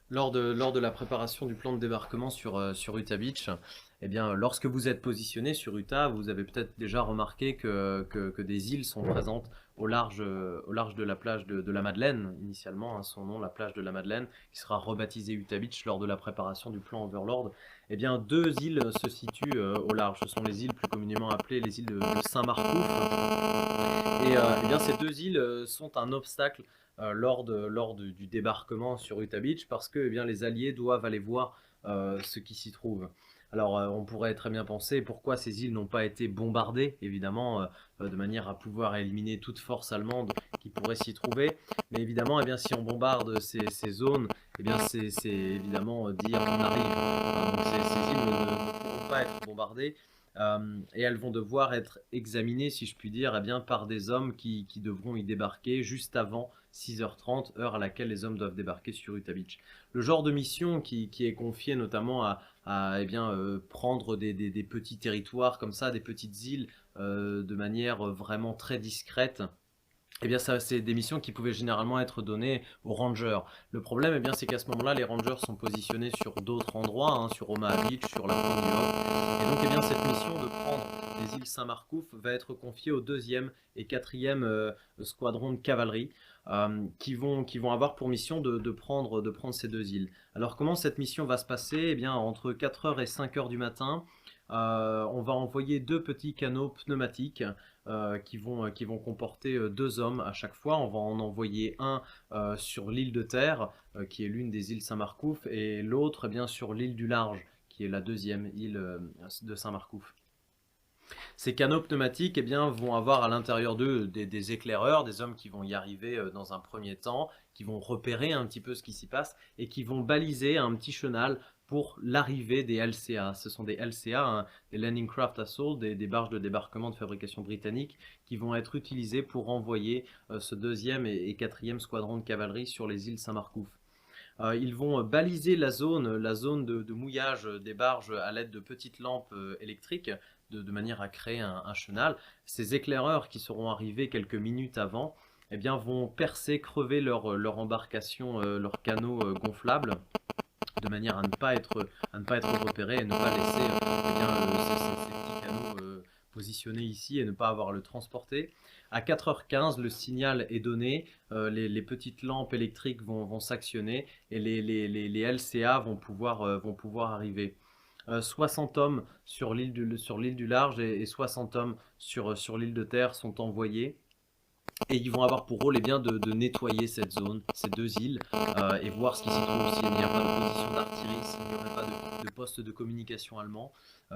Lors de la préparation du plan de débarquement sur Utah Beach, eh bien, lorsque vous êtes positionné sur Utah, vous avez peut-être déjà remarqué que des îles sont présentes au large de la plage de la Madeleine, initialement, hein, son nom, la plage de la Madeleine, qui sera rebaptisée Utah Beach lors de la préparation du plan Overlord. Eh bien, deux îles se situent au large. Ce sont les îles plus communément appelées les îles de Saint-Marcouf. Eh bien, ces deux îles sont un obstacle lors du débarquement sur Utah Beach parce que eh bien, les Alliés doivent aller voir ce qui s'y trouve. Alors, on pourrait très bien penser pourquoi ces îles n'ont pas été bombardées, évidemment, de manière à pouvoir éliminer toute force allemande qui pourrait s'y trouver. Mais évidemment, eh bien, si on bombarde ces zones, eh bien, c'est évidemment dire on arrive. Donc, ces îles ne pourront pas être bombardées. Et elles vont devoir être examinées, si je puis dire, eh bien, par des hommes qui devront y débarquer juste avant 6h30, heure à laquelle les hommes doivent débarquer sur Utah Beach. Le genre de mission qui est confié notamment à eh bien, prendre des petits territoires comme ça, des petites îles, de manière vraiment très discrète, eh bien, ça, c'est des missions qui pouvaient généralement être données aux rangers. Le problème, eh bien, c'est qu'à ce moment-là, les rangers sont positionnés sur d'autres endroits, hein, sur Omaha Beach, sur la pointe du Hope. Et donc, eh bien, cette mission de prendre les îles Saint-Marcouf va être confiée au deuxième et quatrième squadron de cavalerie, qui vont avoir pour mission de prendre ces deux îles. Alors, comment cette mission va se passer? Eh bien, entre 4h et 5h du matin, on va envoyer deux petits canots pneumatiques qui vont comporter deux hommes à chaque fois. On va en envoyer un sur l'île de Terre, qui est l'une des îles Saint-Marcouf, et l'autre eh bien sur l'île du Large, qui est la deuxième île de Saint-Marcouf. Ces canaux pneumatiques eh bien, vont avoir à l'intérieur d'eux des éclaireurs, des hommes qui vont y arriver dans un premier temps, qui vont repérer un petit peu ce qui s'y passe et qui vont baliser un petit chenal pour l'arrivée des LCA. Ce sont des LCA, hein, des Landing Craft Assault, des barges de débarquement de fabrication britannique, qui vont être utilisées pour envoyer ce deuxième et quatrième squadron de cavalerie sur les îles Saint-Marcouf. Ils vont baliser la zone de mouillage des barges à l'aide de petites lampes électriques, de manière à créer un chenal. Ces éclaireurs qui seront arrivés quelques minutes avant eh bien, vont percer, crever leur embarcation, leurs canaux gonflables, de manière à ne pas être repérés et ne pas laisser eh bien, ces petits canaux positionnés ici et ne pas avoir à le transporter. À 4h15, le signal est donné, les petites lampes électriques vont s'actionner et les LCA vont pouvoir arriver. 60 hommes sur l'île du Large et 60 hommes sur l'île de Terre sont envoyés. Et ils vont avoir pour rôle eh bien, de nettoyer cette zone, ces deux îles, et voir ce qui s'y trouve, s'il n'y a pas de position d'artillerie, s'il n'y aurait pas de poste de communication allemand.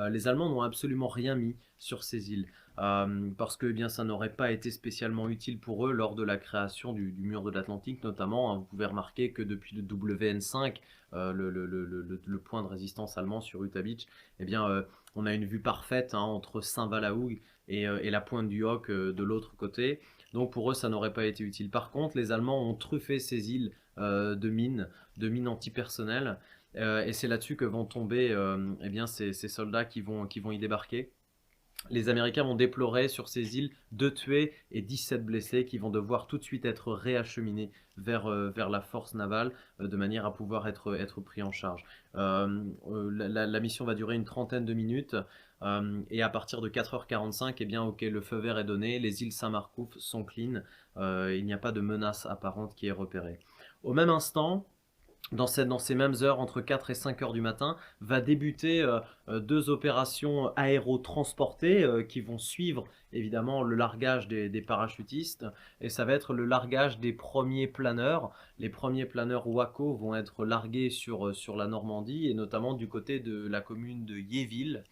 Les Allemands n'ont absolument rien mis sur ces îles, parce que eh bien, ça n'aurait pas été spécialement utile pour eux lors de la création du mur de l'Atlantique, notamment. Hein, vous pouvez remarquer que depuis le WN5, le point de résistance allemand sur Utah Beach, eh bien, on a une vue parfaite hein, entre Saint-Valahoug et la pointe du Hoc de l'autre côté. Donc pour eux, ça n'aurait pas été utile. Par contre, les Allemands ont truffé ces îles de mines antipersonnelles, et c'est là-dessus que vont tomber eh bien, ces soldats qui vont y débarquer. Les Américains vont déplorer sur ces îles 2 tués et 17 blessés qui vont devoir tout de suite être réacheminés vers la force navale de manière à pouvoir être pris en charge. La mission va durer une trentaine de minutes et à partir de 4h45, eh bien, ok, le feu vert est donné, les îles Saint-Marcouf sont clean, il n'y a pas de menace apparente qui est repérée. Au même instant, dans ces mêmes heures, entre 4 et 5 heures du matin, va débuter deux opérations aérotransportées qui vont suivre évidemment le largage des parachutistes. Et ça va être le largage des premiers planeurs. Les premiers planeurs Waco vont être largués sur la Normandie et notamment du côté de la commune de Yéville.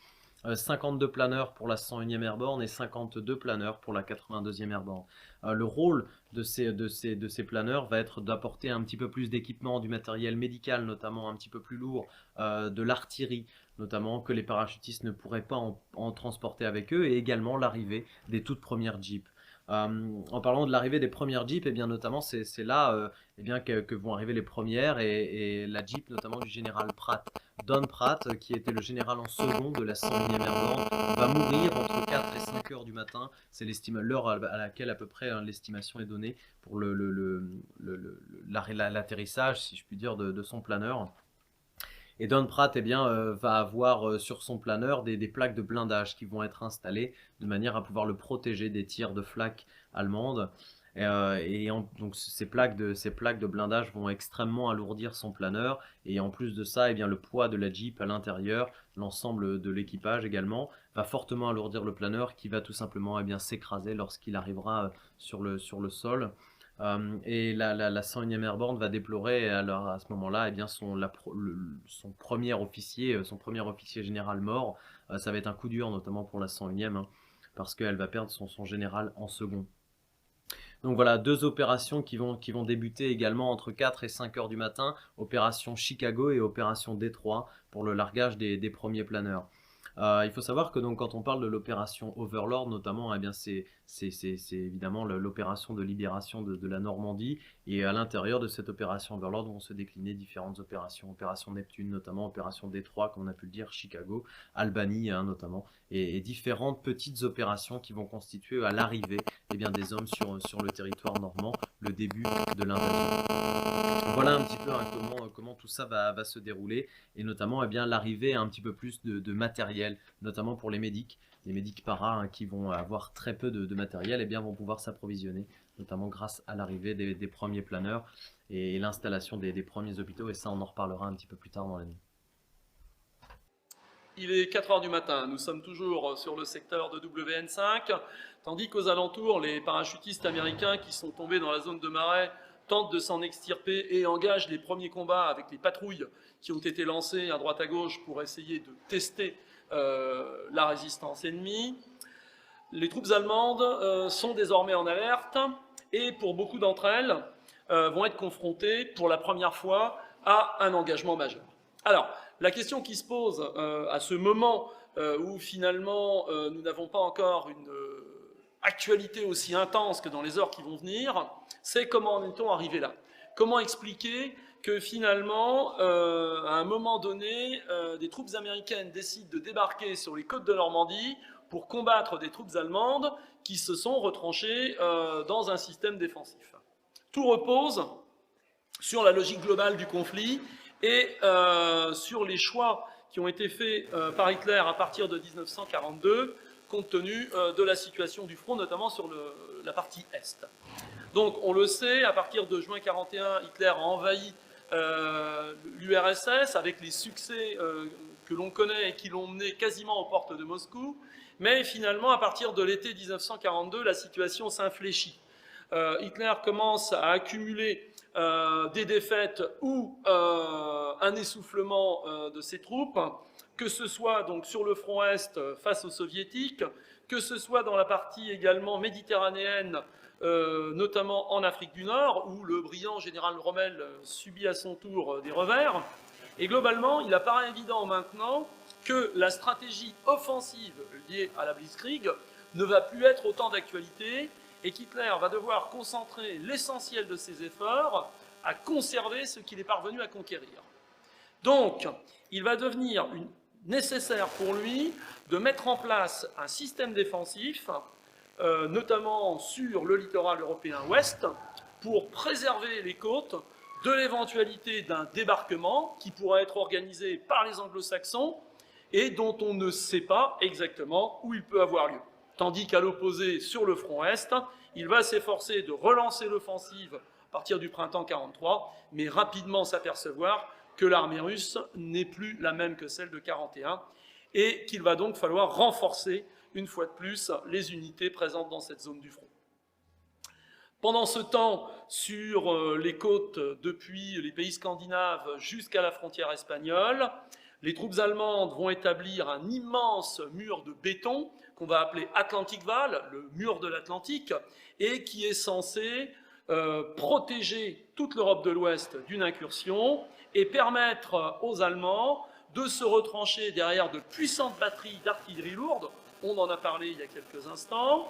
52 planeurs pour la 101e Airborne et 52 planeurs pour la 82e Airborne. Le rôle de ces planeurs va être d'apporter un petit peu plus d'équipement, du matériel médical notamment un petit peu plus lourd, de l'artillerie notamment que les parachutistes ne pourraient pas en transporter avec eux, et également l'arrivée des toutes premières jeeps. En parlant de l'arrivée des premières jeeps, eh bien notamment c'est là eh bien, que vont arriver les premières, et la jeep notamment du général Pratt. Don Pratt, qui était le général en second de la 101e Airborne, va mourir entre 4 et 5 heures du matin. C'est l'heure à laquelle à peu près hein, l'estimation est donnée pour l'atterrissage, si je puis dire, de son planeur. Et Don Pratt eh bien, va avoir sur son planeur des plaques de blindage qui vont être installées de manière à pouvoir le protéger des tirs de flak allemandes. Donc ces plaques de blindage vont extrêmement alourdir son planeur. Et en plus de ça, eh bien, le poids de la Jeep à l'intérieur, l'ensemble de l'équipage également, va fortement alourdir le planeur qui va tout simplement eh bien, s'écraser lorsqu'il arrivera sur le sol. Et la 101e Airborne va déplorer alors à ce moment-là eh bien son premier officier général mort. Ça va être un coup dur notamment pour la 101e hein, parce qu'elle va perdre son général en second. Donc voilà, deux opérations qui vont débuter également entre 4 et 5 heures du matin, opération Chicago et opération Détroit pour le largage des premiers planeurs. Il faut savoir que donc, quand on parle de l'opération Overlord notamment, eh bien c'est évidemment l'opération de libération de la Normandie, et à l'intérieur de cette opération Overlord vont se décliner différentes opérations, opération Neptune notamment, opération Détroit comme on a pu le dire, Chicago, Albany hein, notamment, et différentes petites opérations qui vont constituer à l'arrivée eh bien, des hommes sur le territoire normand, le début de l'invasion. Voilà un petit peu hein, comment tout ça va se dérouler, et notamment eh bien, l'arrivée à un petit peu plus de matériel, notamment pour les médics para hein, qui vont avoir très peu de matériel, eh bien, vont pouvoir s'approvisionner, notamment grâce à l'arrivée des premiers planeurs et l'installation des premiers hôpitaux, et ça on en reparlera un petit peu plus tard dans l'année. Il est 4 heures du matin, nous sommes toujours sur le secteur de WN5, tandis qu'aux alentours, les parachutistes américains qui sont tombés dans la zone de marais tentent de s'en extirper et engagent les premiers combats avec les patrouilles qui ont été lancées à droite à gauche pour essayer de tester la résistance ennemie. Les troupes allemandes sont désormais en alerte et pour beaucoup d'entre elles vont être confrontées pour la première fois à un engagement majeur. Alors, la question qui se pose à ce moment où finalement nous n'avons pas encore une actualité aussi intense que dans les heures qui vont venir, c'est comment en est-on arrivé là? Comment expliquer que finalement, à un moment donné, des troupes américaines décident de débarquer sur les côtes de Normandie pour combattre des troupes allemandes qui se sont retranchées dans un système défensif? Tout repose sur la logique globale du conflit et sur les choix qui ont été faits par Hitler à partir de 1942, compte tenu de la situation du front, notamment sur la partie Est. Donc, on le sait, à partir de juin 1941, Hitler a envahi l'URSS avec les succès que l'on connaît et qui l'ont mené quasiment aux portes de Moscou. Mais finalement, à partir de l'été 1942, la situation s'infléchit. Hitler commence à accumuler des défaites ou un essoufflement de ses troupes, que ce soit donc sur le front Est face aux Soviétiques, que ce soit dans la partie également méditerranéenne, notamment en Afrique du Nord, où le brillant général Rommel subit à son tour des revers. Et globalement, il apparaît évident maintenant que la stratégie offensive liée à la Blitzkrieg ne va plus être autant d'actualité, et qu'Hitler va devoir concentrer l'essentiel de ses efforts à conserver ce qu'il est parvenu à conquérir. Donc, il va devenir nécessaire pour lui de mettre en place un système défensif, notamment sur le littoral européen ouest, pour préserver les côtes de l'éventualité d'un débarquement qui pourrait être organisé par les anglo-saxons et dont on ne sait pas exactement où il peut avoir lieu. Tandis qu'à l'opposé, sur le front Est, il va s'efforcer de relancer l'offensive à partir du printemps 1943, mais rapidement s'apercevoir que l'armée russe n'est plus la même que celle de 1941, et qu'il va donc falloir renforcer, une fois de plus, les unités présentes dans cette zone du front. Pendant ce temps, sur les côtes, depuis les pays scandinaves jusqu'à la frontière espagnole, les troupes allemandes vont établir un immense mur de béton qu'on va appeler Atlantic Wall, le mur de l'Atlantique, et qui est censé protéger toute l'Europe de l'Ouest d'une incursion et permettre aux Allemands de se retrancher derrière de puissantes batteries d'artillerie lourde, on en a parlé il y a quelques instants,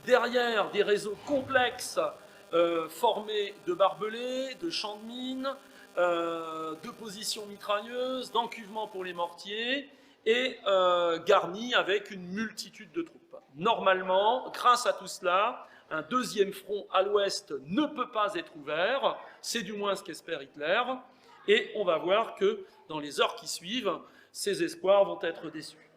derrière des réseaux complexes formés de barbelés, de champs de mines, de positions mitrailleuses, d'encuvements pour les mortiers, et garnis avec une multitude de troupes. Normalement, grâce à tout cela, un deuxième front à l'ouest ne peut pas être ouvert, c'est du moins ce qu'espère Hitler, et on va voir que dans les heures qui suivent, ces espoirs vont être déçus.